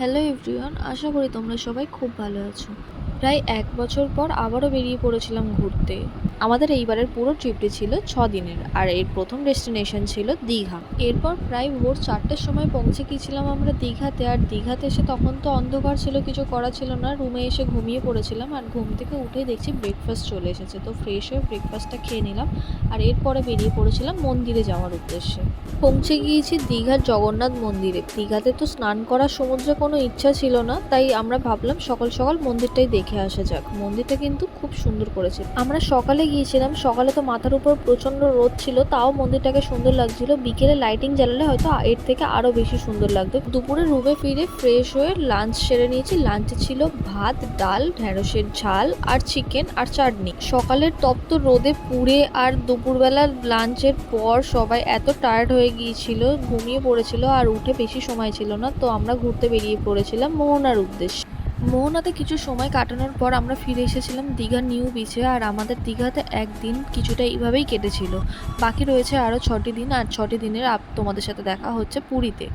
Hello everyone, আশা করি তোমরা সবাই খুব ভালো আছো। প্রায় ১ বছর পর আবারও বেরিয়ে পড়েছিলাম ঘুরতে। আমাদের এইবারের পুরো ট্রিপটি ছিল ৬ দিনের, আর এর প্রথম ডেস্টিনেশন ছিল দীঘা। এরপর প্রায় ভোর ৪টের সময় পৌঁছে গিয়েছিলাম আমরা দীঘাতে। আর দীঘাতে এসে তখন তো অন্ধকার ছিল, কিছু করা ছিল না, রুমে এসে ঘুমিয়ে পড়েছিলাম। আর ঘুম থেকে উঠেই দেখছি ব্রেকফাস্ট চলে এসেছে, তো ফ্রেশ হয়ে ব্রেকফাস্টটা খেয়ে নিলাম। আর এরপরে বেরিয়ে পড়েছিলাম মন্দিরে যাওয়ার উদ্দেশ্যে। পৌঁছে গিয়েছি দীঘার জগন্নাথ মন্দিরে। দীঘাতে তো স্নান করার সমুদ্রে কোনো ইচ্ছা ছিল না, তাই আমরা ভাবলাম সকাল সকাল মন্দিরটাই দেখে আসা যাক। মন্দিরটা কিন্তু খুব সুন্দর করেছে। আমরা সকালে গিয়েছিলাম, সকালে তো মাথার উপর প্রচণ্ড রোদ ছিল, তাও মন্দিরটাকে সুন্দর লাগছিল। বিকেলে লাইটিং জ্বালালে হয়তো এর থেকে আরও বেশি সুন্দর লাগতো। দুপুরে রুমে ফিরে ফ্রেশ হয়ে লাঞ্চ সেরে নিয়েছি। লাঞ্চে ছিল ভাত, ডাল, ঢ্যাঁড়সের ঝাল আর চিকেন আর চাটনি। সকালের তপ্ত রোদে পুড়ে আর দুপুরবেলা লাঞ্চের পর সবাই এত টায়ার্ড হয়ে গিয়েছিল, ঘুমিয়ে পড়েছিল, আর উঠে বেশি সময় ছিল না, তো আমরা ঘুরতে বেরিয়ে পড়েছিলাম মোহনার উদ্দেশ্যে। মোহনাতে কিছু সময় কাটানোর পর আমরা ফিরে এসেছিলাম দীঘার নিউ বিচে। আর আমাদের দীঘাতে একদিন কিছুটা এইভাবেই কেটেছিল। বাকি রয়েছে আরও ৬টি দিন, আর ৬টি দিনের তোমাদের সাথে দেখা হচ্ছে পুরীতে।